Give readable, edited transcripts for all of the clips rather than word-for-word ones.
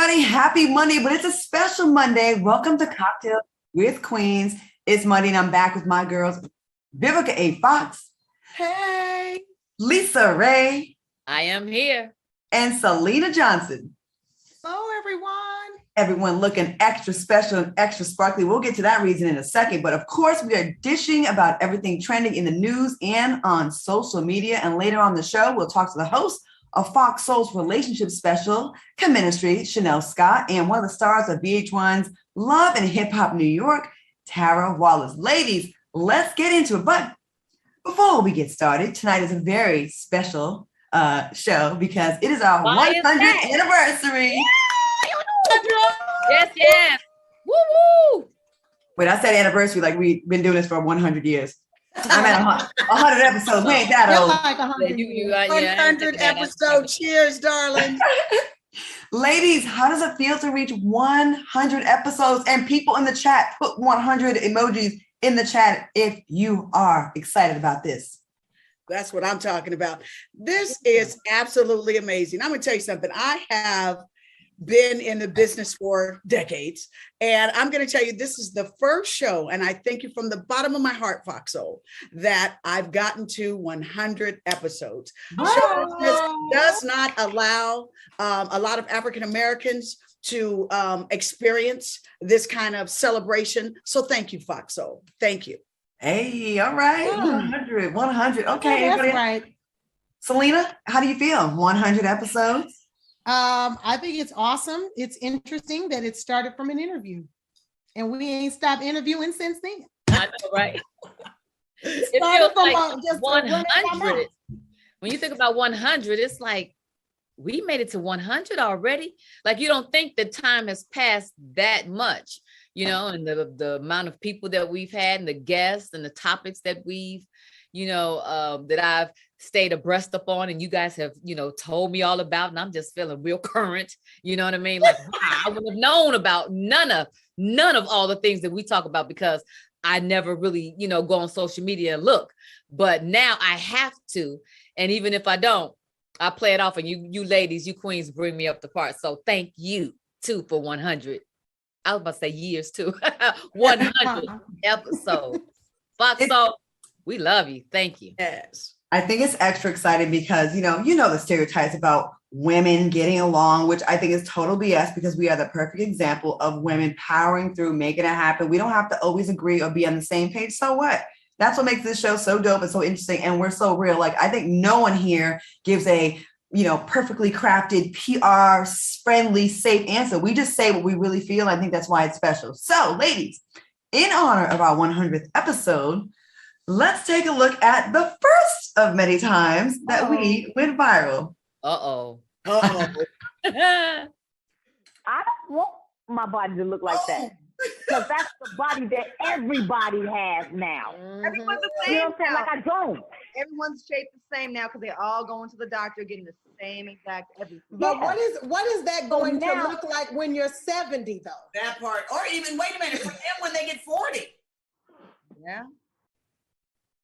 everybody. Happy Monday, but it's a special Monday. Welcome to Cocktail with Queens. It's Monday and I'm back with my girls, Vivica A. Fox. Hey. Lisa Ray. I am here. And Selena Johnson. Hello, everyone. Everyone looking extra special and extra sparkly. We'll get to that reason in a second. But of course, we are dishing about everything trending in the news and on social media. And later on the show, we'll talk to the host of FOXSOUL's relationship special, Ministry, Chanel Scott, and one of the stars of VH1's Love and Hip Hop New York, Tara Wallace. Ladies, let's get into it. But before we get started, tonight is a very special show because it is our 100th anniversary. Yes, yes. Woo woo. Wait, I said anniversary like we've been doing this for 100 years. I'm at 100 episodes. We ain't that old. Like 100 episodes. Cheers, darling. Ladies, how does it feel to reach 100 episodes? And people in the chat, put 100 emojis in the chat if you are excited about this. That's what I'm talking about. This is absolutely amazing. I'm going to tell you something. I have been in the business for decades. And I'm going to tell you, this is the first show, and I thank you from the bottom of my heart, FOXSOUL, that I've gotten to 100 episodes. Show business does not allow a lot of African Americans to experience this kind of celebration. So thank you, FOXSOUL. Thank you. Hey, all right. Yeah. 100. Okay. Yeah, that's right. Selena, how do you feel? 100 episodes? I think it's awesome. It's interesting that it started from an interview, and we ain't stopped interviewing since then. I know, right? It started feels like just 100. When you think about 100, it's like we made it to 100 already. Like you don't think the time has passed that much, you know, and the amount of people that we've had, and the guests, and the topics that we've, you know, that I've stayed abreast upon, and you guys have, you know, told me all about, and I'm just feeling real current. You know what I mean? Like, wow, I wouldn't have known about none of all the things that we talk about because I never really, you know, go on social media and look. But now I have to, and even if I don't, I play it off, and you ladies, you queens, bring me up the part. So thank you too for 100. I was about to say years too. 100 episodes. FOXSOUL, we love you. Thank you. Yes. I think it's extra exciting because, you know the stereotypes about women getting along, which I think is total BS because we are the perfect example of women powering through, making it happen. We don't have to always agree or be on the same page. So what? That's what makes this show so dope and so interesting. And we're so real. Like, I think no one here gives a, you know, perfectly crafted, PR friendly, safe answer. We just say what we really feel. I think that's why it's special. So ladies, in honor of our 100th episode, let's take a look at the first of many times that we went viral. Uh-oh. I don't want my body to look like that. Because that's the body that everybody has now. Everyone's the same. You know what I'm saying? Like, I don't. Everyone's shaped the same now because they're all going to the doctor getting the same exact everything. But what is that going to look like when you're 70 though? That part. Or even, wait a minute, for them when they get 40. Yeah.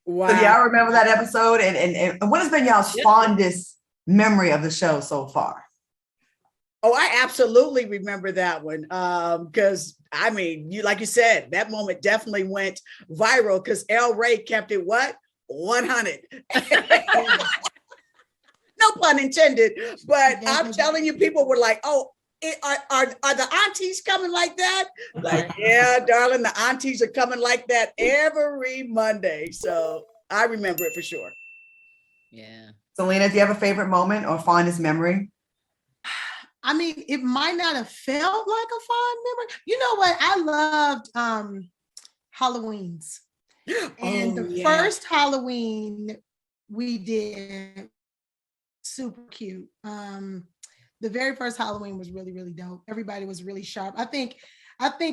Wow. So y'all remember that episode? And what has been y'all's fondest memory of the show so far? Oh, I absolutely remember that one. Because I mean, like you said, that moment definitely went viral because El Ray kept it what? 100. No pun intended. But I'm telling you, people were like, oh, are the aunties coming like that? Like, yeah, darling, the aunties are coming like that every Monday. So I remember it for sure. Yeah. Selena, do you have a favorite moment or fondest memory? I mean, it might not have felt like a fond memory. You know what? I loved Halloweens. And the first Halloween we did, super cute. The very first Halloween was really, really dope. Everybody was really sharp. I think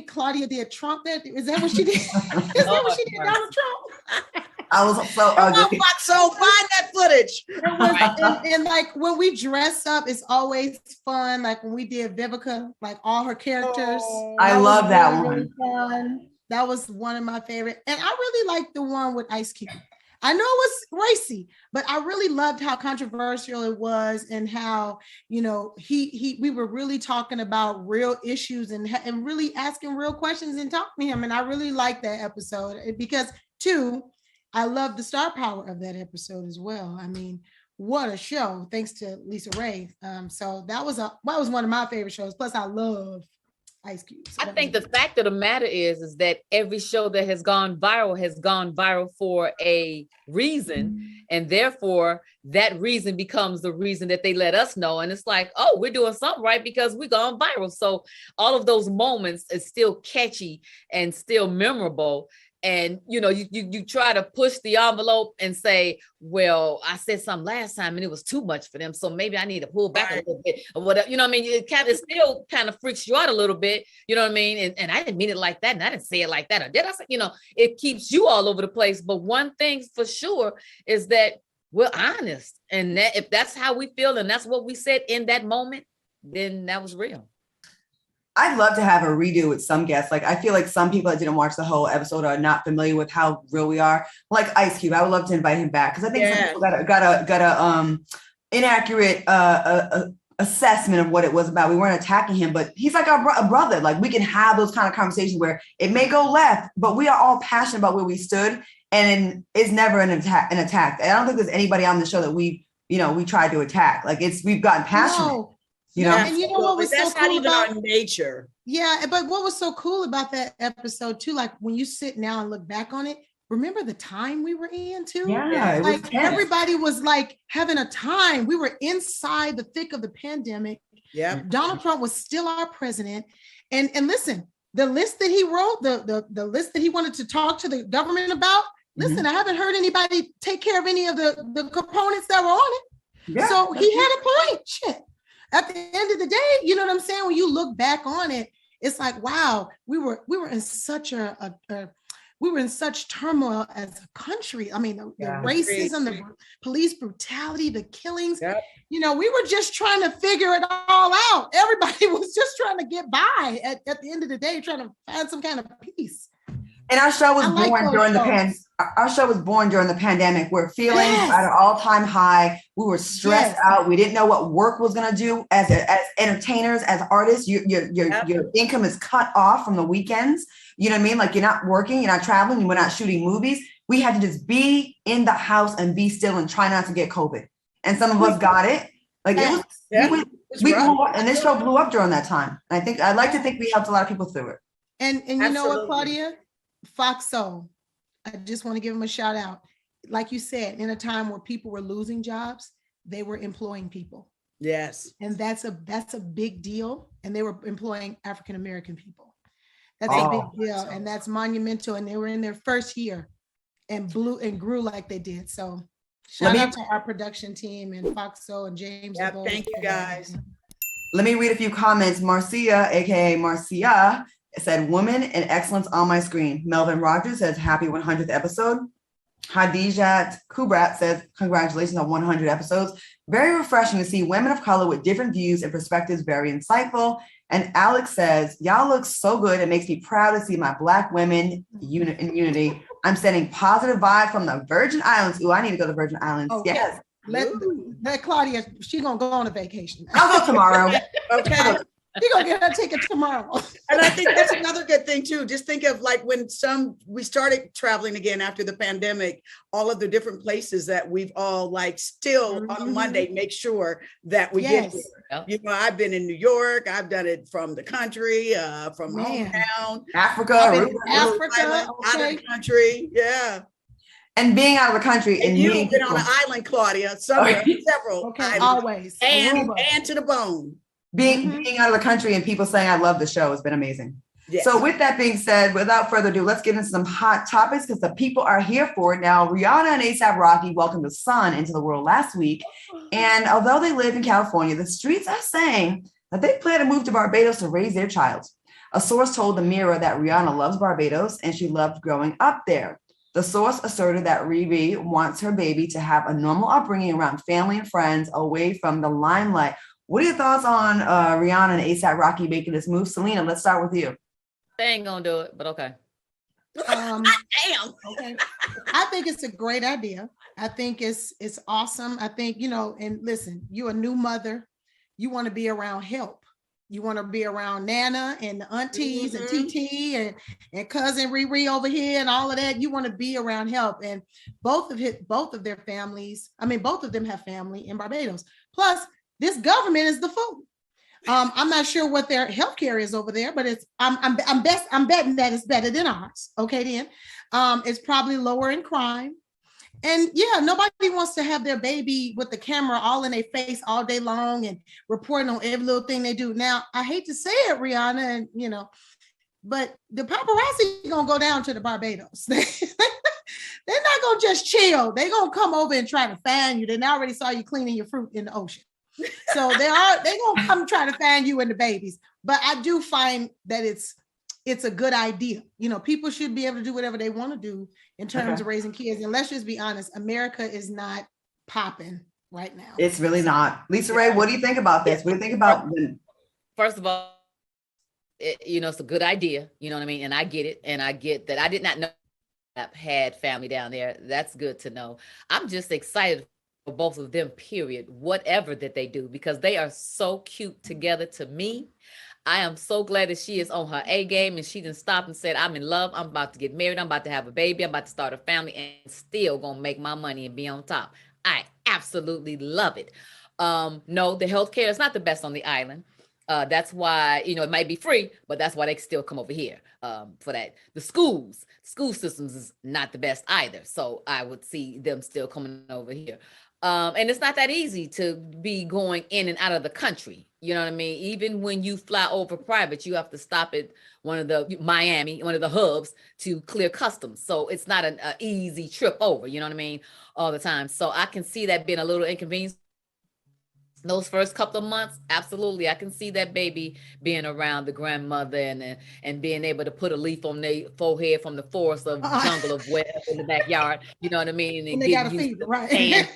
Claudia did Trump. Is that what she did? Is that what she did, Donald Trump? I was so ugly. So find that footage. And like when we dress up, it's always fun. Like when we did Vivica, like all her characters. I love that one. Really fun. That was one of my favorite. And I really like the one with Ice Cube. I know it was racy, but I really loved how controversial it was and how, you know, we were really talking about real issues and really asking real questions and talking to him. And I really liked that episode because, too, I love the star power of that episode as well. I mean, what a show! Thanks to Lisa Ray. So that was one of my favorite shows. Plus, I love Ice Cube. So I think the fact of the matter is that every show that has gone viral for a reason, and therefore that reason becomes the reason that they let us know. And it's like, oh, we're doing something right because we gone viral. So all of those moments is still catchy and still memorable. And, you know, you try to push the envelope and say, well, I said something last time and it was too much for them. So maybe I need to pull back a little bit or whatever. You know what I mean? It still kind of freaks you out a little bit. You know what I mean? And I didn't mean it like that. And I didn't say it like that. Or did I say, you know, it keeps you all over the place. But one thing for sure is that we're honest. And that if that's how we feel and that's what we said in that moment, then that was real. I'd love to have a redo with some guests. Like, I feel like some people that didn't watch the whole episode are not familiar with how real we are. Like Ice Cube, I would love to invite him back because I think some people got a inaccurate assessment of what it was about. We weren't attacking him, but he's like a brother. Like, we can have those kind of conversations where it may go left, but we are all passionate about where we stood, and it's never an attack. And I don't think there's anybody on the show that we tried to attack. Like, we've gotten passionate. No. You know, and you know what was so cool about our nature. Yeah, but what was so cool about that episode too, like when you sit now and look back on it, remember the time we were in too? Yeah, like everybody was like having a time. We were inside the thick of the pandemic. Yeah, Donald Trump was still our president. And listen, the list that he wrote, the list that he wanted to talk to the government about. Listen, I haven't heard anybody take care of any of the components that were on it. Yeah, so he had a point. Shit. At the end of the day, you know what I'm saying? When you look back on it, it's like, wow, we were in such turmoil as a country. I mean, the racism, the police brutality, the killings. Yep. You know, we were just trying to figure it all out. Everybody was just trying to get by at the end of the day, trying to find some kind of peace. And our show was born during the pandemic, where feelings at an all-time high. We were stressed out. We didn't know what work was going to do as entertainers, as artists. Your income is cut off from the weekends. You know what I mean? Like, you're not working, you're not traveling, we're not shooting movies. We had to just be in the house and be still and try not to get COVID. And some of us got it. Like, we blew up, and this show blew up during that time. And I'd like to think we helped a lot of people through it. And you know what, Claudia? FOXSOUL, I just want to give them a shout out. Like you said, in a time where people were losing jobs, they were employing people. Yes. And that's a big deal. And they were employing African-American people. That's a big deal. And that's monumental. And they were in their first year and grew like they did. So shout out to our production team and FOXSOUL and James. Yeah, thank you guys. Let me read a few comments. Marcia, aka Marcia, said, "Woman and excellence on my screen." Melvin Rogers says, "Happy 100th episode." Hadijat Kubrat says, "Congratulations on 100 episodes. Very refreshing to see women of color with different views and perspectives. Very insightful." And Alex says, "Y'all look so good. It makes me proud to see my Black women in unity. I'm sending positive vibe from the Virgin Islands." Ooh, I need to go to Virgin Islands. Okay. Yes. Let Claudia, she's going to go on a vacation. I'll go tomorrow. Okay. You're gonna get her ticket tomorrow. And I think that's another good thing too. Just think of like when we started traveling again after the pandemic, all of the different places that we've all like still on Monday make sure that we get there. You know, I've been in New York, I've done it from the country, from hometown, Africa, out of the country. Yeah. And being out of the country and you've been on an island, Claudia, several islands, always and to the bone. Being out of the country and people saying I love the show has been amazing. Yes. So with that being said, without further ado, let's get into some hot topics because the people are here for it. Now, Rihanna and A$AP Rocky welcomed the sun into the world last week. And although they live in California, the streets are saying that they plan to move to Barbados to raise their child. A source told the Mirror that Rihanna loves Barbados and she loved growing up there. The source asserted that Riri wants her baby to have a normal upbringing around family and friends away from the limelight. What are your thoughts on Rihanna and A$AP Rocky making this move? Selena, let's start with you. They ain't gonna do it, but okay. Damn. Okay. I think it's a great idea. I think it's awesome. I think, and listen, you're a new mother. You want to be around help. You want to be around Nana and the aunties and TT and cousin Riri over here and all of that. You want to be around help. And both of their families, both of them have family in Barbados. Plus, this government is the fool. I'm not sure what their healthcare is over there, but I'm betting that it's better than ours. Okay, then it's probably lower in crime. And yeah, nobody wants to have their baby with the camera all in their face all day long and reporting on every little thing they do. Now, I hate to say it, Rihanna, and but the paparazzi gonna go down to the Barbados. They're not gonna just chill. They're gonna come over and try to find you. They already saw you cleaning your fruit in the ocean. So they gonna come try to find you and the babies. But I do find that it's a good idea. People should be able to do whatever they want to do in terms of raising kids. And let's just be honest, America is not popping right now. It's really not. Lisa Ray, what do you think about this? What do you think about First of all, it's a good idea. You know what I mean? And I get it. And I get that. I did not know I had family down there. That's good to know. I'm just excited for both of them, period, whatever that they do, because they are so cute together to me. I am so glad that she is on her A game and she didn't stop and said, I'm in love. I'm about to get married. I'm about to have a baby. I'm about to start a family and still gonna make my money and be on top. I absolutely love it. No, the healthcare is not the best on the island. That's why, it might be free, but that's why they still come over here for that. The school systems is not the best either. So I would see them still coming over here. And it's not that easy to be going in and out of the country. You know what I mean? Even when you fly over private, you have to stop at one of the hubs to clear customs. So it's not an easy trip over, you know what I mean? All the time. So I can see that being a little inconvenience. Those first couple of months, absolutely. I can see that baby being around the grandmother and being able to put a leaf on their forehead from the forest of jungle of whatever in the backyard. You know what I mean? And they got to feed it, right?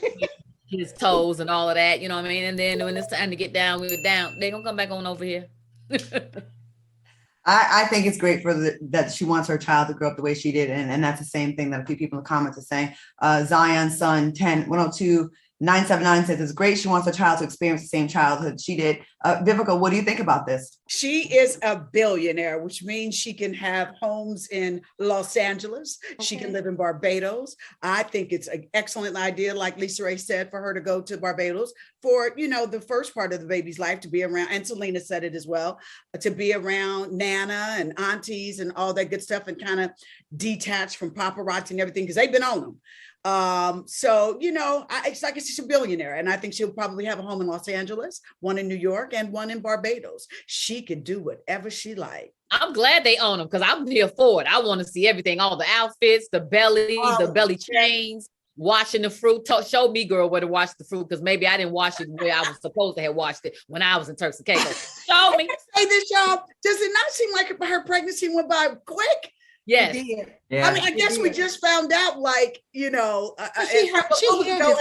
His toes and all of that, you know what I mean? And then when it's time to get down, we're down. They're going to come back on over here. I think it's great that she wants her child to grow up the way she did. And that's the same thing that a few people in the comments are saying. Zion's son 1012979 says it's great. She wants her child to experience the same childhood she did. Vivica, what do you think about this? She is a billionaire, which means she can have homes in Los Angeles. Okay. She can live in Barbados. I think it's an excellent idea, like Lisa Ray said, for her to go to Barbados for, the first part of the baby's life, to be around, and Selena said it as well, to be around Nana and aunties and all that good stuff and kind of detach from paparazzi and everything, because they've been on them. So, it's like she's a billionaire, and I think she'll probably have a home in Los Angeles, one in New York, and one in Barbados. She can do whatever she likes. I'm glad they own them, because I'm here for it. I want to see everything, all the outfits, the belly, the belly chains, washing the fruit. Show me, girl, where to wash the fruit, because maybe I didn't wash it where I was supposed to have washed it when I was in Turks and Caicos. Show me. Say this, y'all. Does it not seem like her pregnancy went by quick? Yes. Yeah. I guess we just found out, and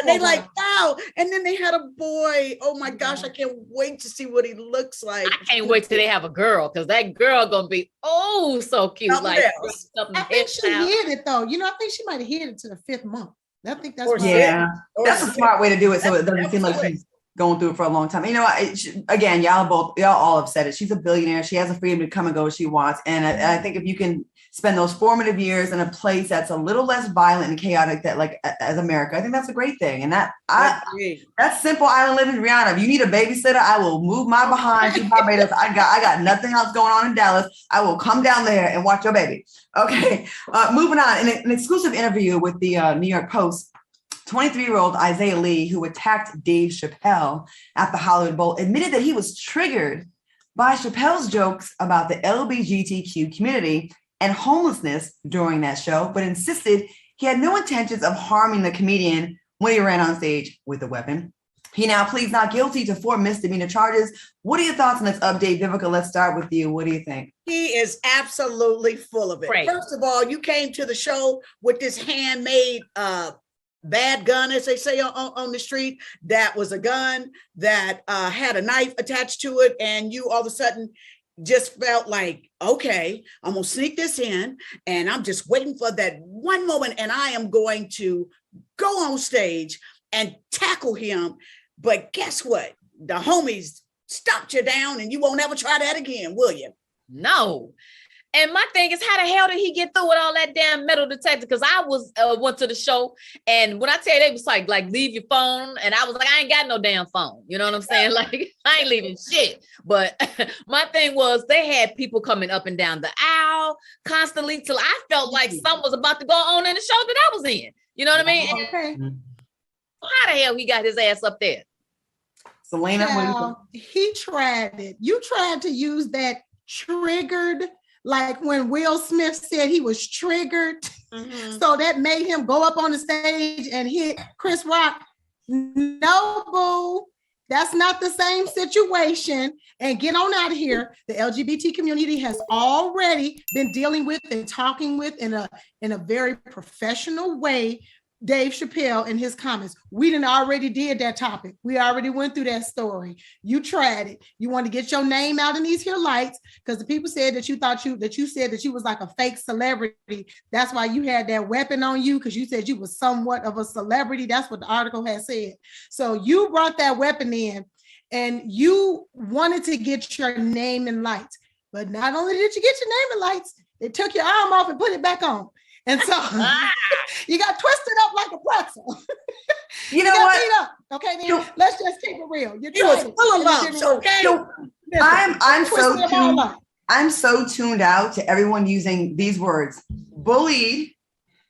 they like, wow. And then they had a boy. Oh my gosh, I can't wait to see what he looks like. I can't wait till they have a girl, because that girl gonna be so cute. Something else. I think she hid it though. I think she might have hid it to the 5th month. I think that's that's a smart way to do it, so it doesn't seem like she's going through it for a long time. Again, y'all all have said it. She's a billionaire. She has the freedom to come and go as she wants. And I think if you can spend those formative years in a place that's a little less violent and chaotic, that like as America, I think that's a great thing. And that's simple island living. Rihanna, if you need a babysitter, I will move my behind to Barbados. I got nothing else going on in Dallas. I will come down there and watch your baby. Okay, moving on. In an exclusive interview with the New York Post, 23-year-old Isaiah Lee, who attacked Dave Chappelle at the Hollywood Bowl, admitted that he was triggered by Chappelle's jokes about the LGBTQ community and homelessness during that show, but insisted he had no intentions of harming the comedian when he ran on stage with a weapon. He now pleads not guilty to 4 misdemeanor charges. What are your thoughts on this update? Vivica, let's start with you. What do you think? He is absolutely full of it. Right. First of all, you came to the show with this handmade bad gun, as they say on the street. That was a gun that had a knife attached to it, and you all of a sudden just felt like, okay, I'm gonna sneak this in, and I'm just waiting for that one moment, and I am going to go on stage and tackle him. But guess what? The homies stopped you down, and you won't ever try that again, will you? No. And my thing is, how the hell did he get through with all that damn metal detector? Because I was went to the show, and when I tell you, they was like leave your phone, and I was like, I ain't got no damn phone. You know what I'm saying? Like, I ain't leaving shit. But my thing was, they had people coming up and down the aisle constantly till I felt like something was about to go on in the show that I was in. You know what I mean? Okay. How the hell he got his ass up there? Selena, Now, he tried it. You tried to use that triggered, like when Will Smith said he was triggered. Mm-hmm. So that made him go up on the stage and hit Chris Rock. No, boo. That's not the same situation. And get on out of here. The LGBT community has already been dealing with and talking with in a very professional way Dave Chappelle in his comments. We done already did that topic. We already went through that story. You tried it. You want to get your name out in these here lights because the people said that you said that you was like a fake celebrity. That's why you had that weapon on you, because you said you was somewhat of a celebrity. That's what the article had said. So you brought that weapon in and you wanted to get your name in lights. But not only did you get your name in lights, they took your arm off and put it back on. And so you got twisted up like a pretzel. you know what? Beat up. Okay, then let's just keep it real. You He was full of lumps, okay? I'm so tuned out to everyone using these words: bullied,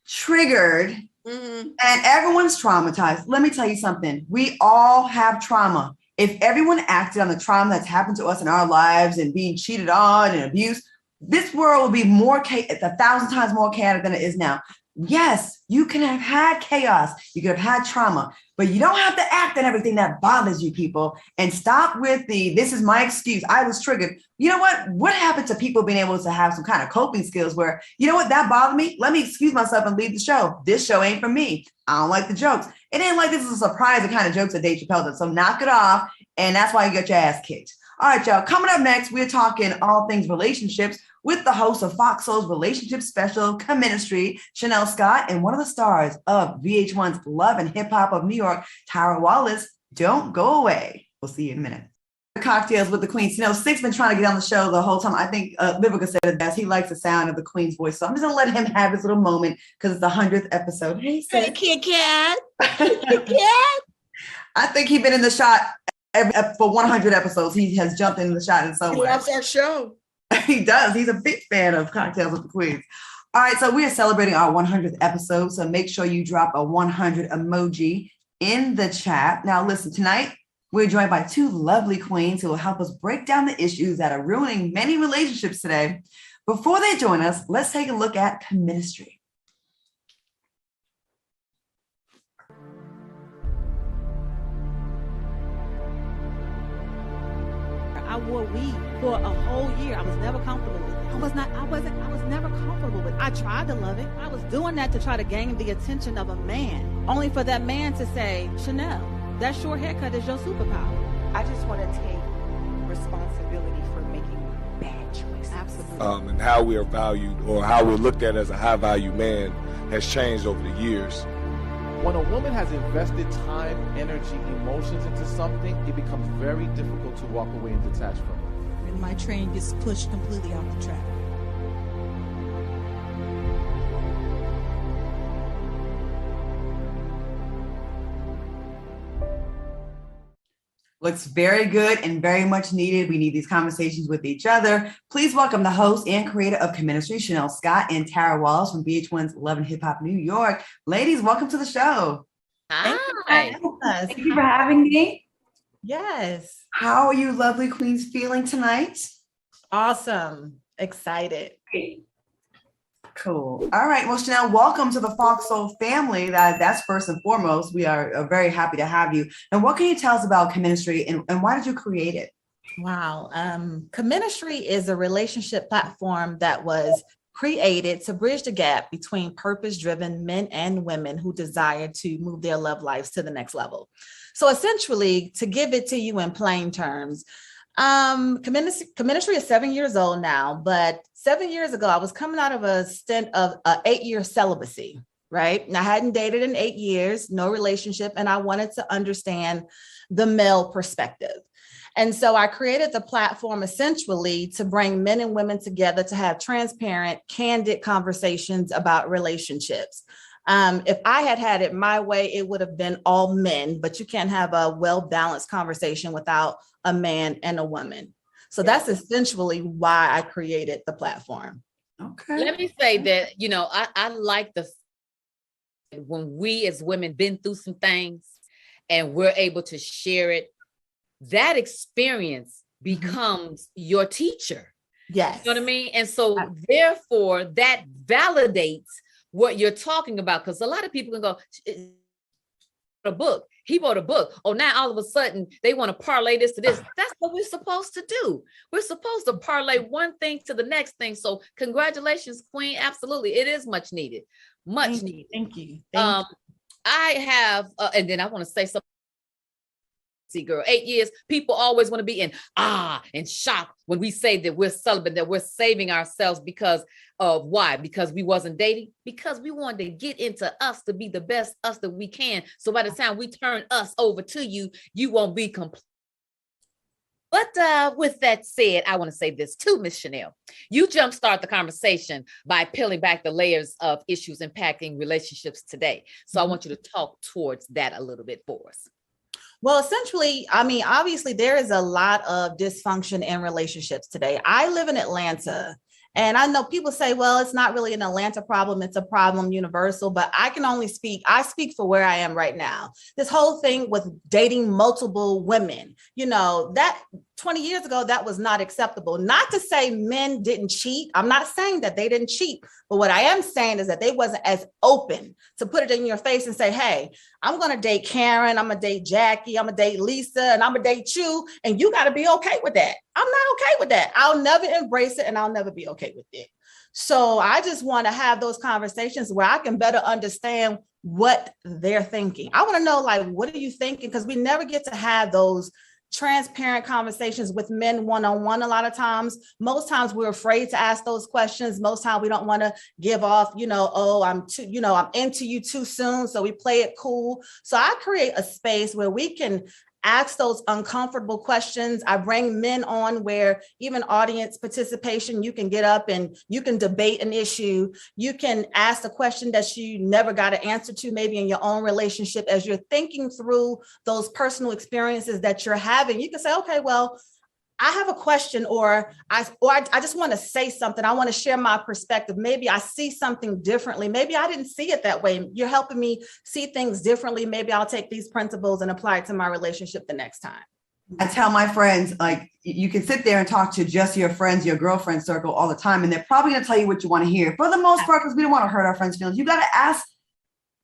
triggered, and everyone's traumatized. Let me tell you something. We all have trauma. If everyone acted on the trauma that's happened to us in our lives and being cheated on and abused, this world will be 1,000 times more chaotic than it is now. Yes, you can have had chaos. You could have had trauma, but you don't have to act on everything that bothers you, people. And stop with this is my excuse. I was triggered. You know what? What happened to people being able to have some kind of coping skills where, you know what, that bothered me? Let me excuse myself and leave the show. This show ain't for me. I don't like the jokes. It ain't like this is a surprise, the kind of jokes that Dave Chappelle does. So knock it off. And that's why you get your ass kicked. All right, y'all. Coming up next, we're talking all things relationships with the host of FOXSOUL's relationship special, Comministry, Chanel Scott, and one of the stars of VH1's Love and Hip Hop of New York, Tyra Wallace. Don't go away. We'll see you in a minute. Cocktails with the Queens. You know, Six been trying to get on the show the whole time. I think Vivica said it best. He likes the sound of the Queen's voice. So I'm just going to let him have his little moment because it's the 100th episode. Hey, Kit Kat. Kit Kat. I think he's been in the shot for 100 episodes. He has jumped in the shot in some way. He loves our show. He does. He's a big fan of Cocktails with the Queens. All right, so we are celebrating our 100th episode, so make sure you drop a 100 emoji in the chat. Now, listen, tonight we're joined by two lovely queens who will help us break down the issues that are ruining many relationships today. Before they join us, let's take a look at Comministry. I wore weave for a whole year. I was never comfortable with it. I was never comfortable with it. I tried to love it. I was doing that to try to gain the attention of a man, only for that man to say, Chanel, that short haircut is your superpower. I just want to take responsibility for making bad choices. Absolutely. And how we are valued or how we're looked at as a high value man has changed over the years. When a woman has invested time, energy, emotions into something, it becomes very difficult to walk away and detach from it. And my train gets pushed completely off the track. Looks very good and very much needed. We need these conversations with each other. Please welcome the host and creator of Comministry, Chanel Scott, and Tyra Wallace from VH1's Love and Hip Hop New York. Ladies, welcome to the show. Hi. Thank you for having me. Yes. How are you lovely queens feeling tonight? Awesome. Excited. Great. Cool. All right. Well, Chanel, welcome to the FOXSOUL family. That's first and foremost. We are very happy to have you. And what can you tell us about Comministry and why did you create it? Wow. Comministry is a relationship platform that was created to bridge the gap between purpose-driven men and women who desire to move their love lives to the next level. So essentially, to give it to you in plain terms, Commentary is 7 years old now, but 7 years ago, I was coming out of a stint of 8-year celibacy, right? And I hadn't dated in 8 years, no relationship, and I wanted to understand the male perspective. And so I created the platform essentially to bring men and women together to have transparent, candid conversations about relationships. If I had had it my way, it would have been all men, but you can't have a well-balanced conversation without a man and a woman. So that's essentially why I created the platform. Okay. Let me say that, you know, I like the when we as women been through some things and we're able to share it, that experience becomes your teacher. Yes. You know what I mean? And so therefore that validates what you're talking about. Because a lot of people can go, a book. He wrote a book. Oh, now all of a sudden they want to parlay this to this. That's what we're supposed to do. We're supposed to parlay one thing to the next thing. So congratulations, Queen. Absolutely. It is much needed. Much needed. Thank you. I have, and then I want to say something. See, girl, 8 years, people always want to be in and shock when we say that we're celibate, that we're saving ourselves because of why? Because we wasn't dating, because we wanted to get into us to be the best us that we can. So by the time we turn us over to you, you won't be complete. But with that said, I want to say this too, Miss Chanel. You jumpstart the conversation by peeling back the layers of issues impacting relationships today. So I want you to talk towards that a little bit for us. Well, essentially, I mean, obviously, there is a lot of dysfunction in relationships today. I live in Atlanta, and I know people say, well, it's not really an Atlanta problem. It's a problem universal, but I speak for where I am right now. This whole thing with dating multiple women, you know, that 20 years ago, that was not acceptable. Not to say men didn't cheat. I'm not saying that they didn't cheat, but what I am saying is that they wasn't as open to put it in your face and say, hey, I'm going to date Karen, I'm going to date Jackie, I'm going to date Lisa, and I'm going to date you, and you got to be okay with that. I'm not okay with that. I'll never embrace it, and I'll never be okay with it. So I just want to have those conversations where I can better understand what they're thinking. I want to know, like, what are you thinking? Because we never get to have those transparent conversations with men one-on-one a lot of times. Most times we're afraid to ask those questions. Most times we don't want to give off, I'm into you too soon. So we play it cool. So I create a space where we can ask those uncomfortable questions. I bring men on where even audience participation, you can get up and you can debate an issue. You can ask a question that you never got an answer to, maybe in your own relationship, as you're thinking through those personal experiences that you're having. You can say, okay, well, I have a question, or I just want to say something. I want to share my perspective. Maybe I see something differently. Maybe I didn't see it that way. You're helping me see things differently. Maybe I'll take these principles and apply it to my relationship the next time. I tell my friends, like, you can sit there and talk to just your friends, your girlfriend circle all the time, and they're probably going to tell you what you want to hear. For the most part, because we don't want to hurt our friends' feelings. You got to ask,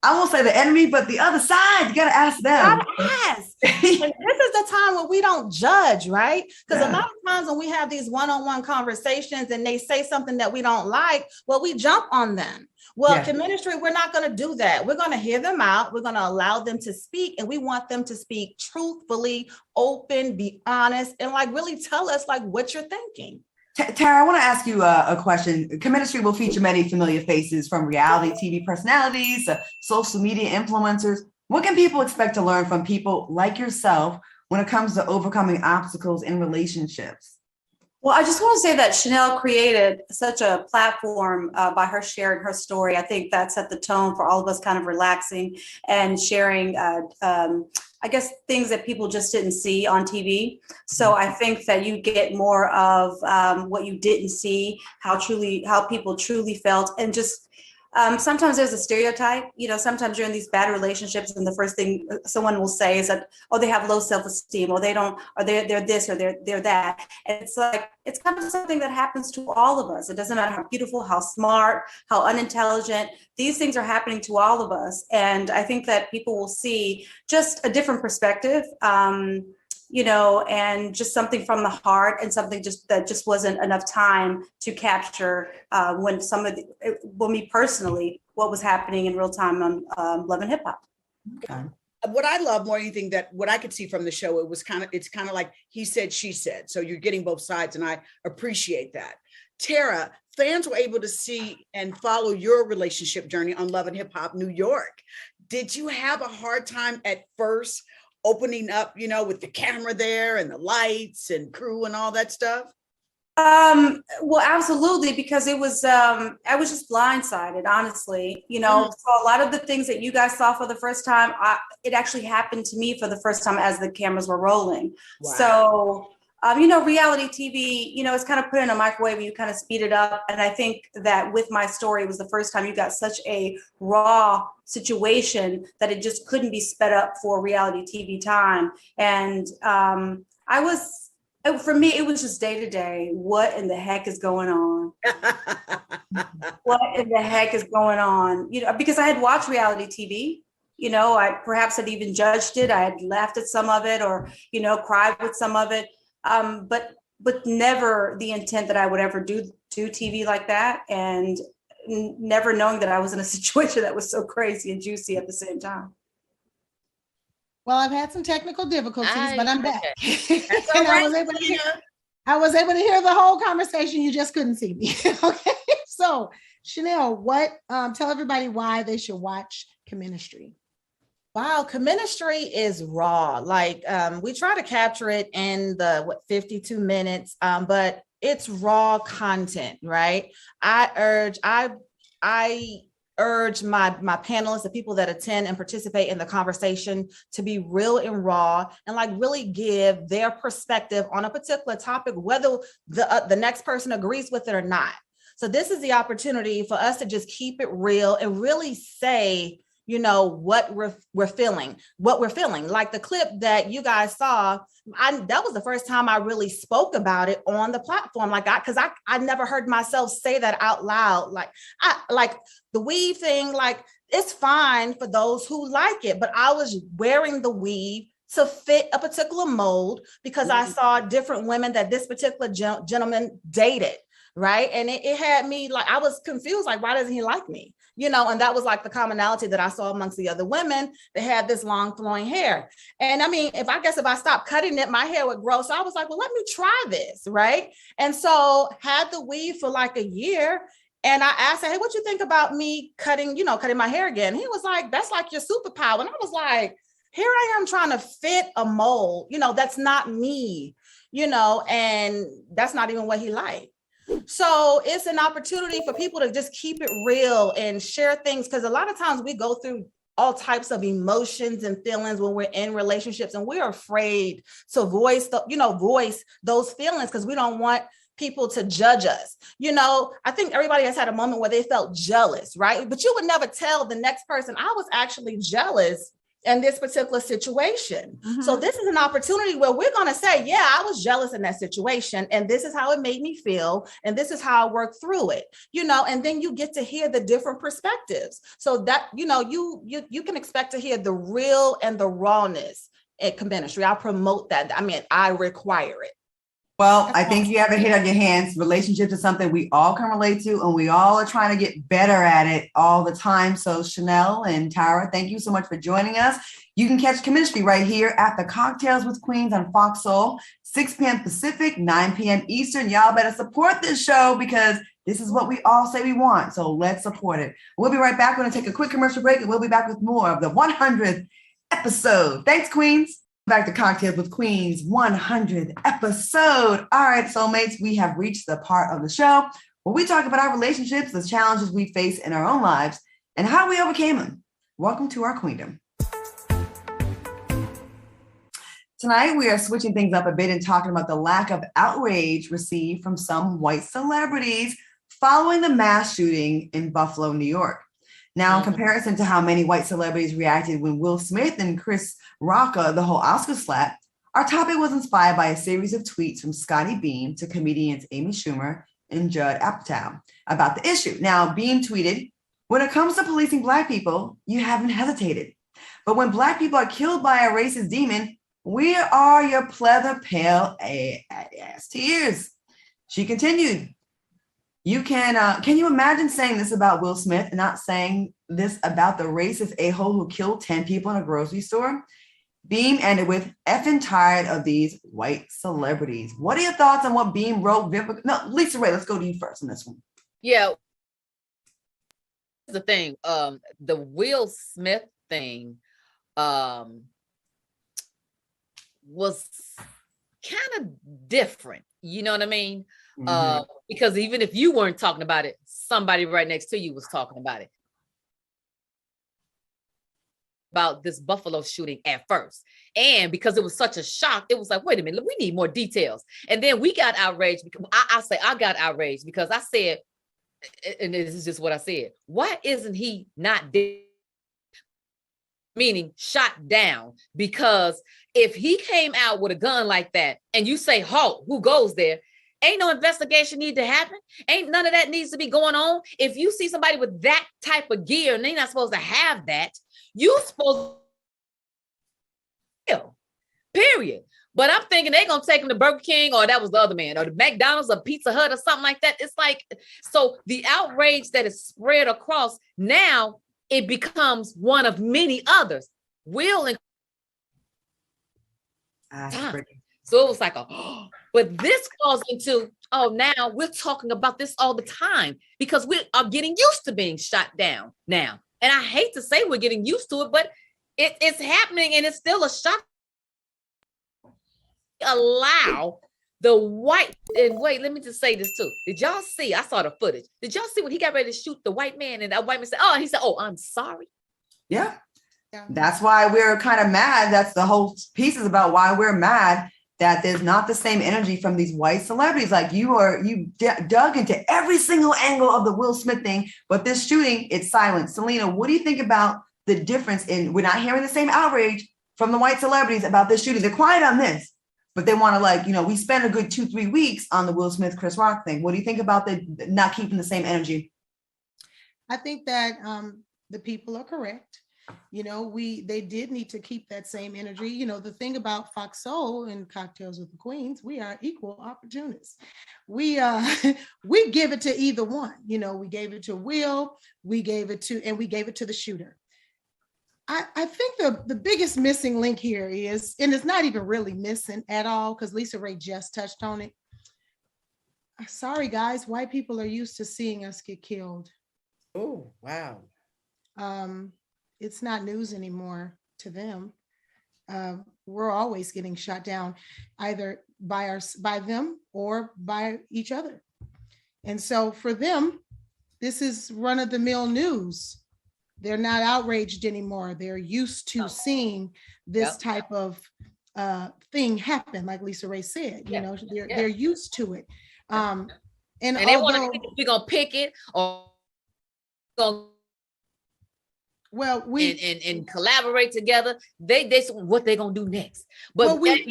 I won't say the enemy, but the other side. You got to ask them. Ask. And this is the time when we don't judge, right? Because a lot of times when we have these one-on-one conversations and they say something that we don't like, well, we jump on them. Well, in ministry, we're not going to do that. We're going to hear them out. We're going to allow them to speak, and we want them to speak truthfully, open, be honest, and like really tell us like what you're thinking. Tara, I want to ask you a question. Commentary will feature many familiar faces, from reality TV personalities, social media influencers. What can people expect to learn from people like yourself when it comes to overcoming obstacles in relationships? Well, I just want to say that Chanel created such a platform by her sharing her story. I think that set the tone for all of us, kind of relaxing and sharing I guess things that people just didn't see on TV. So I think that you get more of what you didn't see, how people truly felt, and just sometimes there's a stereotype. Sometimes you're in these bad relationships, and the first thing someone will say is that, oh, they have low self-esteem, or they don't, or they're this, or they're that. And it's like, it's kind of something that happens to all of us. It doesn't matter how beautiful, how smart, how unintelligent. These things are happening to all of us. And I think that people will see just a different perspective, and just something from the heart, and something that wasn't enough time to capture when me personally, what was happening in real time on Love and Hip Hop. Okay. what I love more than anything, that what I could see from the show, it's kind of like he said, she said. So you're getting both sides, and I appreciate that. Tara, fans were able to see and follow your relationship journey on Love and Hip Hop New York. Did you have a hard time at first opening up, with the camera there and the lights and crew and all that stuff? Well, absolutely, because it was, I was just blindsided, honestly, So a lot of the things that you guys saw for the first time, it actually happened to me for the first time as the cameras were rolling. Wow. So, reality TV, it's kind of put in a microwave and you kind of speed it up. And I think that with my story, it was the first time you got such a raw situation that it just couldn't be sped up for reality TV time. And for me, it was just day to day. What in the heck is going on? What in the heck is going on? Because I had watched reality TV. I perhaps had even judged it. I had laughed at some of it, or cried with some of it. But never the intent that I would ever do TV like that, and never knowing that I was in a situation that was so crazy and juicy at the same time. Well, I've had some technical difficulties, but I'm back. That's all right. I was able to hear the whole conversation. You just couldn't see me. Okay. So, Chanel, tell everybody why they should watch Comministry. Wow, Comministry is raw. Like we try to capture it in the 52 minutes, but it's raw content, right? I urge my panelists, the people that attend and participate in the conversation, to be real and raw and like really give their perspective on a particular topic, whether the next person agrees with it or not. So this is the opportunity for us to just keep it real and really say, what we're feeling. Like the clip that you guys saw, that was the first time I really spoke about it on the platform. Because I never heard myself say that out loud. Like the weave thing, like it's fine for those who like it, but I was wearing the weave to fit a particular mold because I saw different women that this particular gentleman dated. Right. And it had me like, I was confused, like, why doesn't he like me? And that was like the commonality that I saw amongst the other women that had this long flowing hair. And I mean, if I stopped cutting it, my hair would grow. So I was like, well, let me try this. Right. And so had the weave for like a year. And I asked him, hey, what you think about me cutting my hair again? He was like, that's like your superpower. And I was like, here I am trying to fit a mold, that's not me, and that's not even what he liked. So it's an opportunity for people to just keep it real and share things. Because a lot of times we go through all types of emotions and feelings when we're in relationships, and we're afraid to voice those feelings because we don't want people to judge us. I think everybody has had a moment where they felt jealous, right? But you would never tell the next person, I was actually jealous in this particular situation. Mm-hmm. So this is an opportunity where we're going to say, yeah, I was jealous in that situation, and this is how it made me feel, and this is how I worked through it, and then you get to hear the different perspectives. So that, you can expect to hear the real and the rawness at Comministry. I promote that. I mean, I require it. Well, I think you have a hit on your hands. Relationships is something we all can relate to, and we all are trying to get better at it all the time. So Chanel and Tara, thank you so much for joining us. You can catch Comministry right here at the Cocktails with Queens on FOXSOUL, 6 p.m. Pacific, 9 p.m. Eastern. Y'all better support this show because this is what we all say we want. So let's support it. We'll be right back. We're going to take a quick commercial break, and we'll be back with more of the 100th episode. Thanks, Queens. Back to Cocktails with Queens 100th episode. All right, soulmates, we have reached the part of the show where we talk about our relationships, the challenges we face in our own lives, and how we overcame them. Welcome to our queendom. Tonight, we are switching things up a bit and talking about the lack of outrage received from some white celebrities following the mass shooting in Buffalo, New York. Now, in comparison to how many white celebrities reacted when Will Smith and Chris Rock, the whole Oscar slap, our topic was inspired by a series of tweets from Scotty Beam to comedians Amy Schumer and Judd Apatow about the issue. Now, Beam tweeted, when it comes to policing Black people, you haven't hesitated. But when Black people are killed by a racist demon, we are your pleather pale ass tears. She continued, Can you imagine saying this about Will Smith and not saying this about the racist a-hole who killed 10 people in a grocery store? Beam ended with effing tired of these white celebrities. What are your thoughts on what Beam wrote? No, Lisa Ray, let's go to you first on this one. Yeah. The thing, the Will Smith thing was kind of different. You know what I mean? Mm-hmm. Because even if you weren't talking about it, somebody right next to you was talking about it. About this Buffalo shooting at first. And because it was such a shock, it was like, wait a minute, we need more details. And then we got outraged because I got outraged because I said, and this is just what I said, why isn't he not dead? Meaning shot down? Because if he came out with a gun like that and you say, halt, who goes there? Ain't no investigation need to happen. Ain't none of that needs to be going on. If you see somebody with that type of gear and they're not supposed to have that, you supposed to, period. But I'm thinking they're going to take him to Burger King, or that was the other man, or the McDonald's or Pizza Hut or something like that. It's like, so the outrage that is spread across, now it becomes one of many others. Will and so it was like, but this falls into, now we're talking about this all the time because we are getting used to being shot down now. And I hate to say we're getting used to it, but it's happening and it's still a shock. Allow the white, and wait, let me just say this too. Did y'all see? I saw the footage. Did y'all see when he got ready to shoot the white man and that white man said, he said, I'm sorry. Yeah. That's why we're kind of mad. That's the whole piece is about why we're mad that there's not the same energy from these white celebrities. Like you dug into every single angle of the Will Smith thing, but this shooting, it's silent. Selena, what do you think about the difference in, we're not hearing the same outrage from the white celebrities about this shooting. They're quiet on this, but they want to we spent a good 2-3 weeks on the Will Smith, Chris Rock thing. What do you think about the not keeping the same energy? I think that the people are correct. They did need to keep that same energy. The thing about FOXSOUL and Cocktails with the Queens, we are equal opportunists. We give it to either one. We gave it to Will, we gave it to the shooter. I think the biggest missing link here is, and it's not even really missing at all, because Lisa Ray just touched on it. Sorry, guys, white people are used to seeing us get killed. Oh, wow. It's not news anymore to them. We're always getting shot down, either by them or by each other. And so for them, this is run-of-the-mill news. They're not outraged anymore. They're used to seeing this type of thing happen, like Lisa Ray said. They're used to it. And they want to, we're gonna pick it or and collaborate together. They what they're gonna do next. But we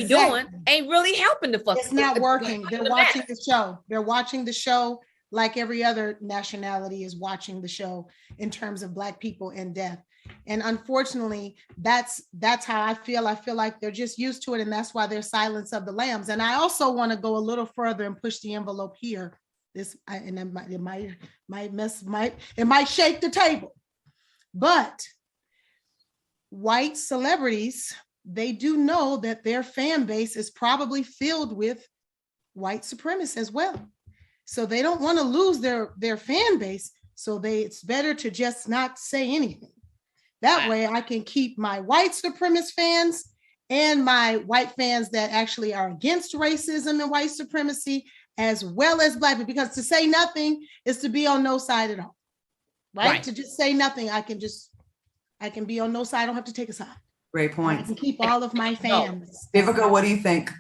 doing ain't really helping the fuck. It's not working. They're watching the show. They're watching the show like every other nationality is watching the show in terms of Black people and death. And unfortunately, that's how I feel. I feel like they're just used to it, and that's why there's silence of the lambs. And I also want to go a little further and push the envelope here. It might shake the table. But white celebrities, they do know that their fan base is probably filled with white supremacists as well. So they don't want to lose their fan base. So it's better to just not say anything. That way I can keep my white supremacist fans and my white fans that actually are against racism and white supremacy, as well as Black people, because to say nothing is to be on no side at all. Right? To just say nothing, I can be on no side. I don't have to take a side. Great point. I can keep all of my fans. Vivica, what do you think?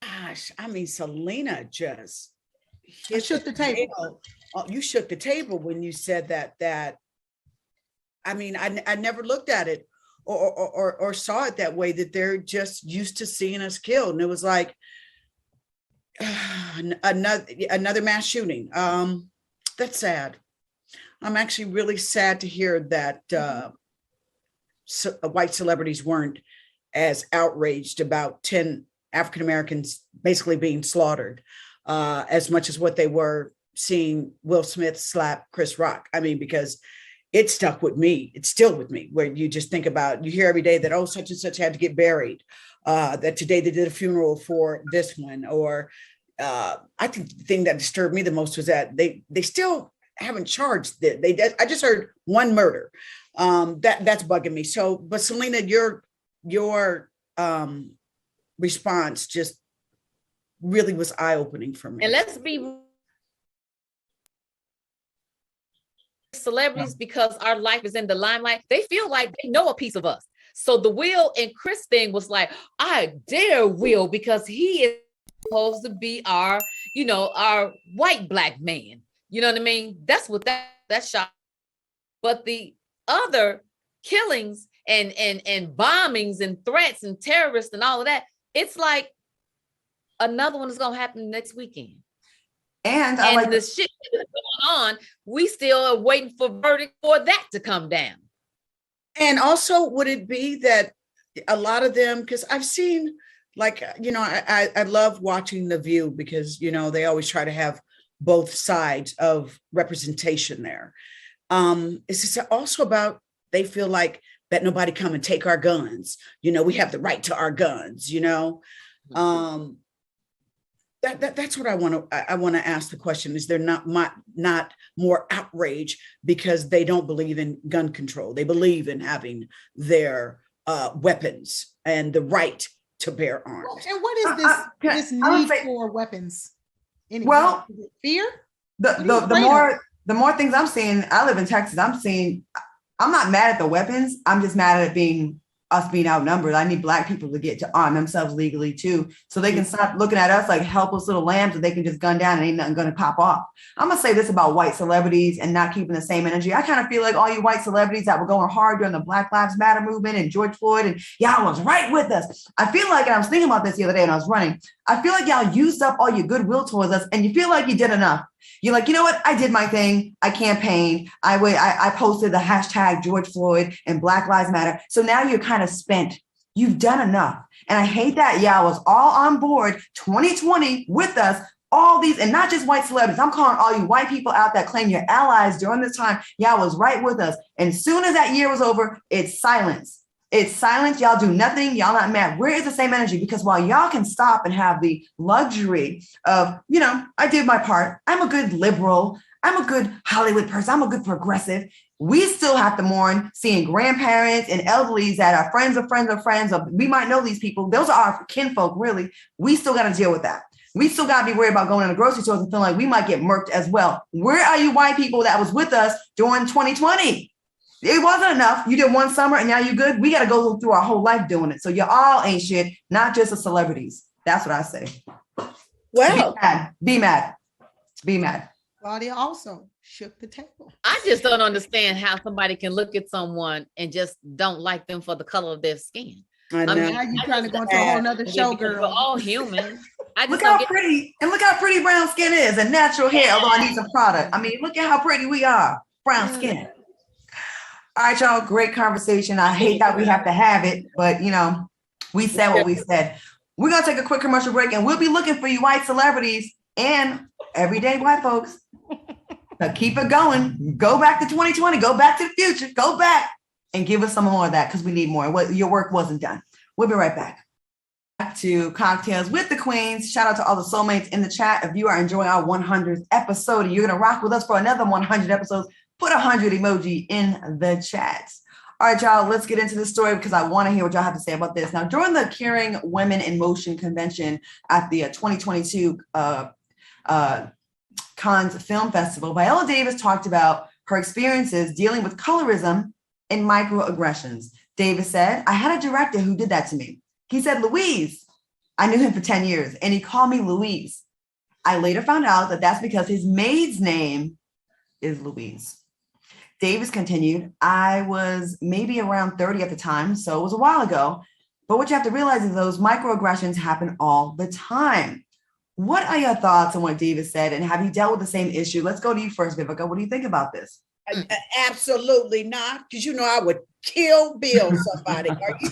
Gosh, I mean, Selena just shook the table. You shook the table when you said that. I mean, I never looked at it or saw it that way, that they're just used to seeing us killed. And it was like another mass shooting. That's sad. I'm actually really sad to hear that white celebrities weren't as outraged about 10 African Americans basically being slaughtered. as much as what they were seeing Will Smith slap Chris Rock. I mean, because it stuck with me. It's still with me, where you just think about, you hear every day that, oh, such and such had to get buried, that today they did a funeral for this one. Or I think the thing that disturbed me the most was that they still haven't charged it. I just heard one murder. That's bugging me. So, but Selena, your response just really was eye-opening for me. And let's be celebrities, because our life is in the limelight. They feel like they know a piece of us. So the Will and Chris thing was like, I dare Will because he is supposed to be our white black man. You know what I mean? That's what that shot. But the other killings and bombings and threats and terrorists and all of that, it's like another one is gonna happen next weekend. And the shit that's going on, we still are waiting for verdict for that to come down. And also, would it be that a lot of them, because I've seen, like, I love watching The View, because, they always try to have both sides of representation there. It's also about, they feel like that nobody come and take our guns. We have the right to our guns, That's what I want to ask the question. Is there not more outrage because they don't believe in gun control? They believe in having their weapons and the right to bear arms. And what is this need for weapons? Well, fear? The more things I'm seeing, I live in Texas, I'm not mad at the weapons. I'm just mad at us being outnumbered. I need Black people to get to arm themselves legally too, so they can stop looking at us like helpless little lambs that they can just gun down and ain't nothing going to pop off. I'm going to say this about white celebrities and not keeping the same energy. I kind of feel like all you white celebrities that were going hard during the Black Lives Matter movement and George Floyd, and y'all was right with us. I feel like, and I was thinking about this the other day when I was running, I feel like y'all used up all your goodwill towards us and you feel like you did enough. You're like, you know what? I did my thing. I campaigned. I posted the hashtag George Floyd and Black Lives Matter. So now you're kind of spent. You've done enough. And I hate that y'all was all on board 2020 with us, all these, and not just white celebrities. I'm calling all you white people out that claim you're allies during this time. Y'all was right with us. And as soon as that year was over, it's silence. It's silence. Y'all do nothing. Y'all not mad. Where is the same energy? Because while y'all can stop and have the luxury of, I did my part. I'm a good liberal. I'm a good Hollywood person. I'm a good progressive. We still have to mourn seeing grandparents and elderlies that are friends of friends of friends. We might know these people. Those are our kinfolk, really. We still got to deal with that. We still got to be worried about going to the grocery stores and feeling like we might get murked as well. Where are you white people that was with us during 2020? It wasn't enough. You did one summer and now you're good. We got to go through our whole life doing it. So you all ain't shit, not just the celebrities. That's what I say. Well, be mad. Claudia also shook the table. I just don't understand how somebody can look at someone and just don't like them for the color of their skin. I know. Now you're trying to go into a whole nother show, girl. We're all human. Look how pretty brown skin is and natural hair, although I need some product. I mean, look at how pretty we are. Brown skin. All right, y'all, great conversation. I hate that we have to have it, but we said what we said. We're going to take a quick commercial break and we'll be looking for you white celebrities and everyday white folks to keep it going. Go back to 2020, go back to the future, go back and give us some more of that because we need more. Your work wasn't done. We'll be right back. Back to Cocktails with the Queens. Shout out to all the soulmates in the chat. If you are enjoying our 100th episode and you're going to rock with us for another 100 episodes, put 100 emoji in the chat. All right, y'all, let's get into the story because I want to hear what y'all have to say about this. Now, during the Curing Women in Motion convention at the 2022 Cannes Film Festival, Viola Davis talked about her experiences dealing with colorism and microaggressions. Davis said, I had a director who did that to me. He said, Louise. I knew him for 10 years, and he called me Louise. I later found out that that's because his maid's name is Louise. Davis continued, I was maybe around 30 at the time, so it was a while ago. But what you have to realize is those microaggressions happen all the time. What are your thoughts on what Davis said? And have you dealt with the same issue? Let's go to you first, Vivica. What do you think about this? Absolutely not, because I would kill Bill somebody. Are you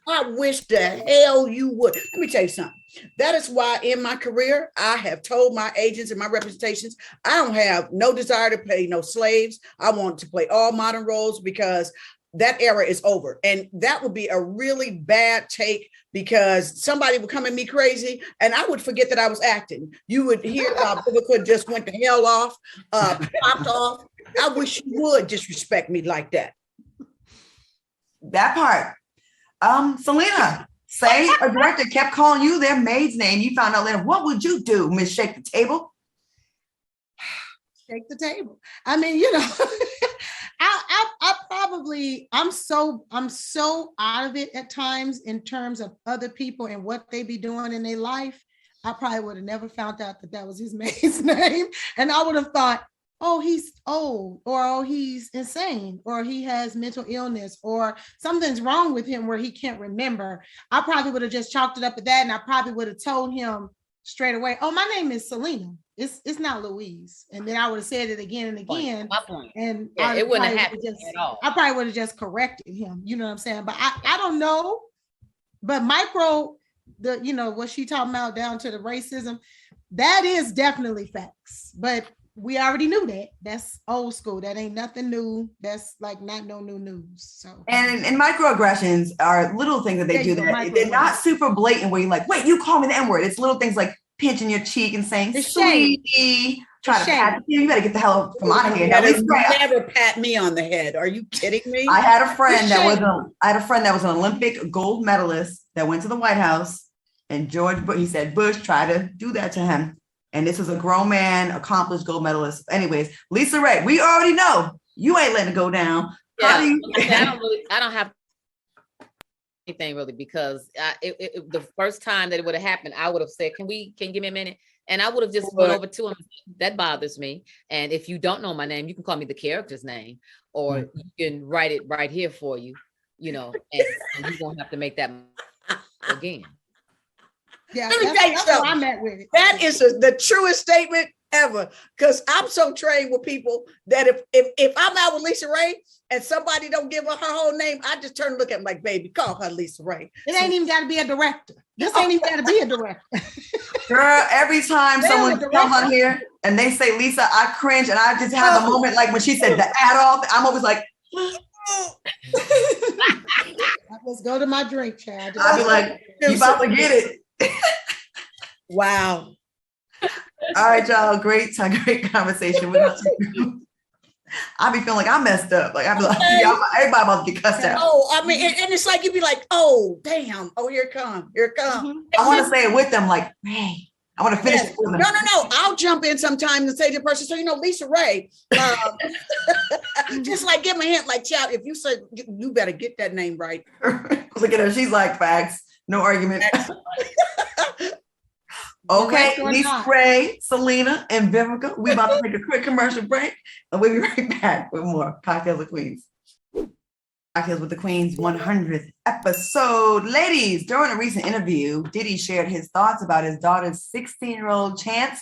I wish the hell you would. Let me tell you something. That is why in my career, I have told my agents and my representations, I don't have no desire to play no slaves. I want to play all modern roles because that era is over. And that would be a really bad take because somebody would come at me crazy and I would forget that I was acting. You would hear Vivica just went the hell off, popped off. I wish you would disrespect me like that. That part. Selena, say a director kept calling you their maid's name. You found out later. What would you do, Miss Shake the Table? Shake the table. I mean, you know, I'm so out of it at times in terms of other people and what they be doing in their life. I probably would have never found out that was his maid's name. And I would have thought, oh, he's old, or oh, he's insane, or he has mental illness, or something's wrong with him where he can't remember. I probably would have just chalked it up at that. And I probably would have told him straight away, oh, my name is Selena. It's not Louise. And then I would have said it again and again. My point. And yeah, it wouldn't have happened at all. I probably would have just corrected him. You know what I'm saying? But I don't know. But what she talking about down to the racism, that is definitely facts. But we already knew that. That's old school. That ain't nothing new. That's like not no new news. So and microaggressions are little things that they do that they're not super blatant where you're like, wait, you call me the N-word. It's little things like pinching your cheek and saying, sweetie, try to pat you. You better get the hell from out of here. Never pat me on the head. Are you kidding me? I had a friend that was an Olympic gold medalist that went to the White House, and he said Bush tried to do that to him. And this is a grown man, accomplished gold medalist. Anyways, Lisa Ray, we already know you ain't letting it go down. Yeah, I don't have anything really because the first time that it would have happened, I would have said, can you give me a minute? And I would have just went over to him. That bothers me. And if you don't know my name, you can call me the character's name, or you can write it right here for you, and you won't have to make that again. Yeah, let me tell you something. I'm at with it. That is the truest statement ever. Because I'm so trained with people that if I'm out with Lisa Ray and somebody don't give her whole name, I just turn and look at them like, baby, call her Lisa Ray. It ain't even got to be a director. This ain't even got to be a director. Girl, every time someone comes on here and they say Lisa, I cringe, and I just have a moment like when she said the Adolf. I'm always like, let's go to my drink, Chad. I'll be like, you about to get it. Wow. All right, y'all. Great conversation. I be feeling like I messed up. Like I be like, everybody about to get cussed out. Oh, I mean, and it's like you'd be like, oh, damn. Oh, here it come. Mm-hmm. I want to say it with them, like, Ray. I want to finish it with them. No. I'll jump in sometimes and say to the person, so Lisa Ray, just like give me a hint, like, child, if you say you better get that name right. Look at her. She's like, facts. No argument. Okay, Lisa Ray, Selena, and Vivica. We about to take a quick commercial break, and we'll be right back with more Cocktails with Queens. Cocktails with the Queens 100th episode. Ladies, during a recent interview, Diddy shared his thoughts about his daughter's 16-year-old Chance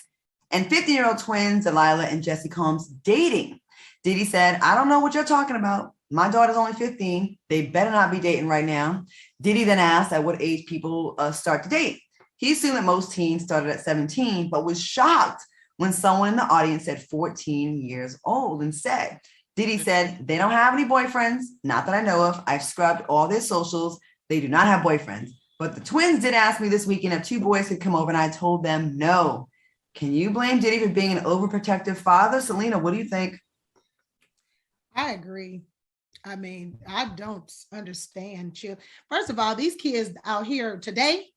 and 15-year-old twins, Delilah and Jesse Combs, dating. Diddy said, I don't know what you're talking about. My daughter's only 15. They better not be dating right now. Diddy then asked at what age people start to date. He assumed that most teens started at 17, but was shocked when someone in the audience said 14 years old instead. Diddy said, they don't have any boyfriends, not that I know of. I've scrubbed all their socials. They do not have boyfriends. But the twins did ask me this weekend if 2 boys could come over, and I told them no. Can you blame Diddy for being an overprotective father? Selena, what do you think? I agree. I mean, I don't understand. First of all, these kids out here today,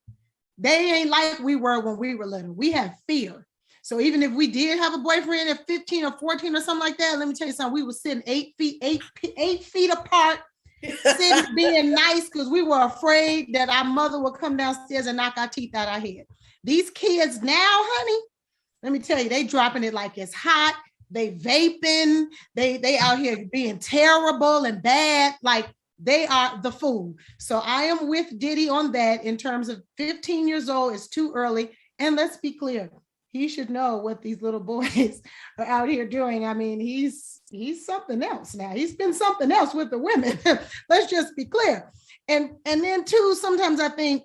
they ain't like we were when we were little. We have fear. So even if we did have a boyfriend at 15 or 14 or something like that, let me tell you something, we were sitting 8 feet apart, sitting being nice because we were afraid that our mother would come downstairs and knock our teeth out our head. These kids now, honey, let me tell you, they dropping it like it's hot. They vaping, they out here being terrible and bad. Like they are the fool. So I am with Diddy on that in terms of 15 years old is too early. And let's be clear, he should know what these little boys are out here doing. I mean, he's something else now. He's been something else with the women. Let's just be clear. And then too, sometimes I think,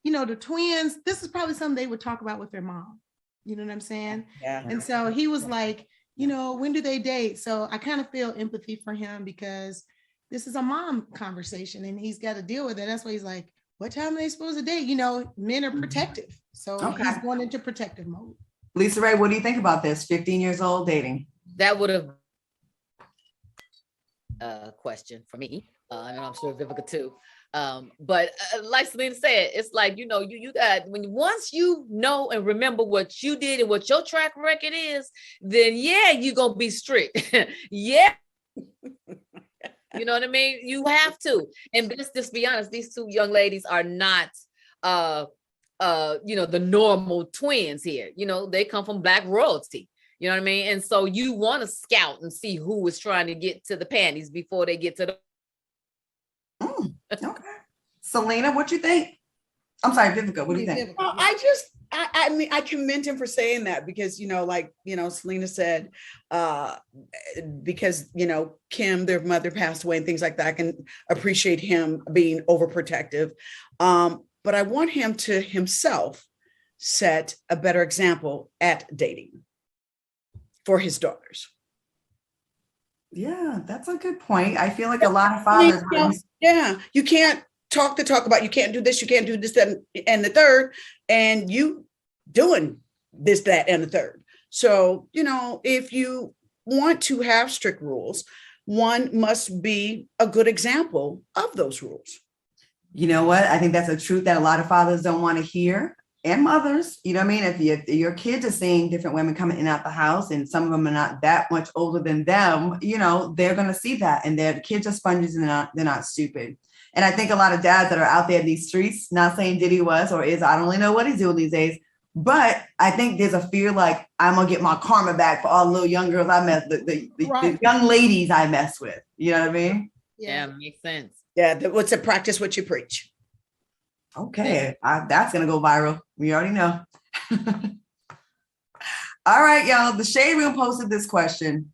you know, the twins, this is probably something they would talk about with their mom. You know what I'm saying? Yeah. And so he was like, you know, when do they date? So I kind of feel empathy for him because this is a mom conversation and he's got to deal with it. That's why he's like, what time are they supposed to date? You know, men are protective. So he's going into protective mode. Lisa Ray, what do you think about this? 15 years old dating. That would have a question for me. And I'm sure Vivica too. But like Selena said, it's like, you know, you got, once you know and remember what you did and what your track record is, then yeah, you're going to be strict. Yeah. You know what I mean? You have to. And just be honest, these two young ladies are not, you know, the normal twins here. You know, they come from Black royalty. You know what I mean? And so you want to scout and see who is trying to get to the panties before they get to the. Okay. Selena, what you think? I'm sorry, Vivica, what do you think? I mean, I commend him for saying that because, you know, like, you know, Selena said, because, you know, Kim, their mother passed away and things like that. I can appreciate him being overprotective. But I want him to himself set a better example at dating for his daughters. Yeah, that's a good point. I feel like a lot of fathers. Yeah, you can't talk about, you can't do this, you can't do this, that, and the third, and you doing this, that, and the third. So, you know, if you want to have strict rules, one must be a good example of those rules. You know what? I think that's a truth that a lot of fathers don't want to hear, and mothers. You know what I mean? If your kids are seeing different women coming in and out the house, and some of them are not that much older than them, you know, they're going to see that, and their kids are sponges and they're not stupid. And I think a lot of dads that are out there in these streets, not saying Diddy was or is, I don't really know what he's doing these days, but I think there's a fear like, I'm going to get my karma back for all the little young girls I met, the young ladies I mess with. You know what I mean? Yeah, makes sense. Yeah, what's a practice what you preach. Okay, that's going to go viral. We already know. All right, y'all, the Shade Room posted this question.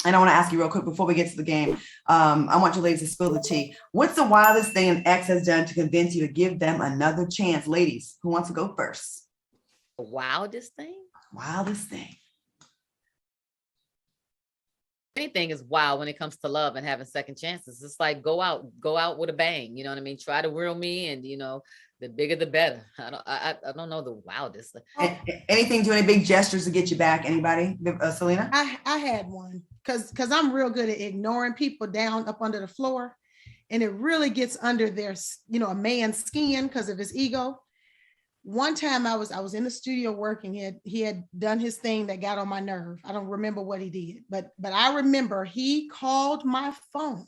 And I want to ask you real quick before we get to the game. I want you ladies to spill the tea. What's the wildest thing an ex has done to convince you to give them another chance? Ladies, who wants to go first? The wildest thing? Wildest thing. Anything is wild when it comes to love and having second chances. It's like go out with a bang. You know what I mean? Try to reel me, and you know, the bigger the better. I don't know the wildest. Anything, do any big gestures to get you back? Anybody? Selena? I had one because I'm real good at ignoring people down up under the floor, and it really gets under their, you know, a man's skin because of his ego. One time I was in the studio working. He had done his thing that got on my nerve. I don't remember what he did, but I remember he called my phone,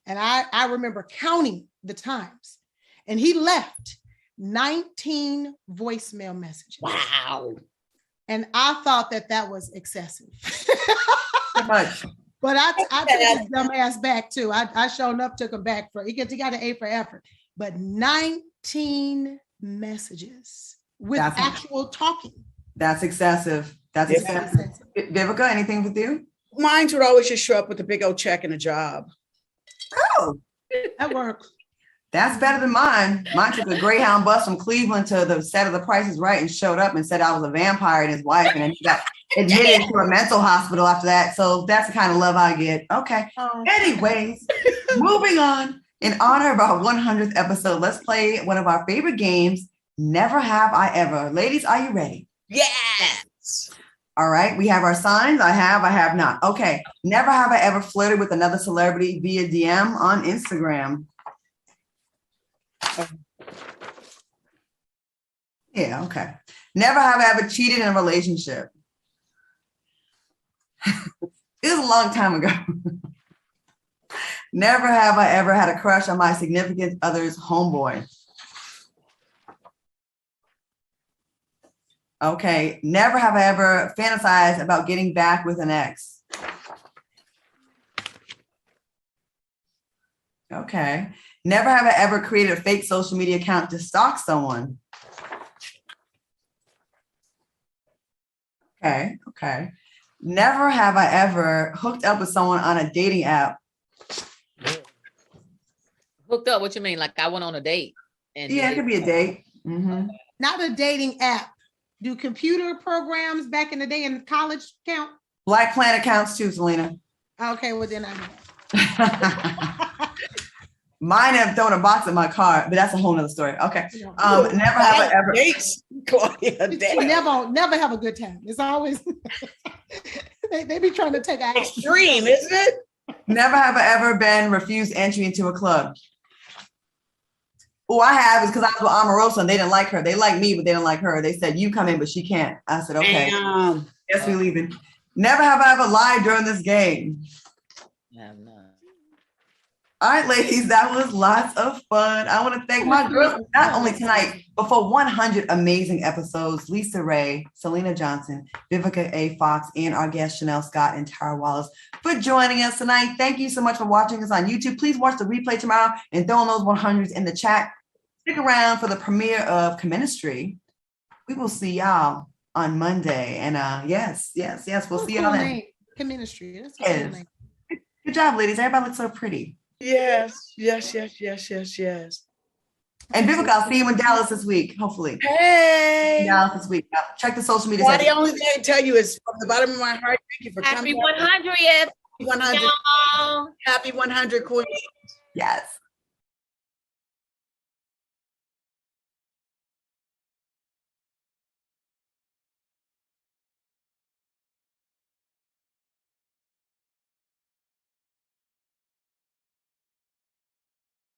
and I remember counting the times, and he left 19 voicemail messages. Wow. And I thought that was excessive. Much. But I took his dumb ass back too. I showed up, took him back he got an A for effort. But 19 messages with actual talking. That's excessive. That's excessive. Vivica, anything with you? Mine would always just show up with a big old check and a job. Oh, that works. That's better than mine. Mine took a Greyhound bus from Cleveland to the set of The Price is Right and showed up and said I was a vampire and his wife, and then he got admitted to a mental hospital after that. So that's the kind of love I get. Okay. Anyways, moving on. In honor of our 100th episode, let's play one of our favorite games, Never Have I Ever. Ladies, are you ready? Yes. All right. We have our signs. I have not. Okay. Never have I ever flirted with another celebrity via DM on Instagram. Yeah, okay. Never have I ever cheated in a relationship. It was a long time ago. Never have I ever had a crush on my significant other's homeboy. Okay. Never have I ever fantasized about getting back with an ex. Okay. Never have I ever created a fake social media account to stalk someone. Okay. Okay. Never have I ever hooked up with someone on a dating app. Hooked up, what you mean? Like I went on a date. And Yeah, it could be a date. Mm-hmm. Not a dating app. Do computer programs back in the day in college count? Black Planet counts too, Selena. Okay, well then I know. Mine have thrown a box in my car, but that's a whole nother story. Okay. Never have I ever. Claudia, never have a good time. It's always they be trying to take action. Extreme, isn't it? Never have I ever been refused entry into a club. Oh, I have, is because I was with Omarosa and they didn't like her. They like me, but they didn't like her. They said, you come in, but she can't. I said, okay. Guess we leaving. Never have I ever lied during this game. Yeah, no. All right, ladies, that was lots of fun. I want to thank my girls, not only tonight, but for 100 amazing episodes. Lisa Ray, Selena Johnson, Vivica A. Fox, and our guests, Chanel Scott and Tara Wallace, for joining us tonight. Thank you so much for watching us on YouTube. Please watch the replay tomorrow and throw in those 100s in the chat. Stick around for the premiere of Commentary. We will see y'all on Monday. And yes, we'll see y'all then. Commentary. That's a cool name. Good job, ladies. Everybody looks so pretty. Yes. And Vivica, I'll see you in Dallas this week, hopefully. Hey. Dallas this week. Check the social media. Well, the only thing I can tell you is from the bottom of my heart, thank you for Happy coming. Happy 100th. 100. Happy 100, Queen. Yes.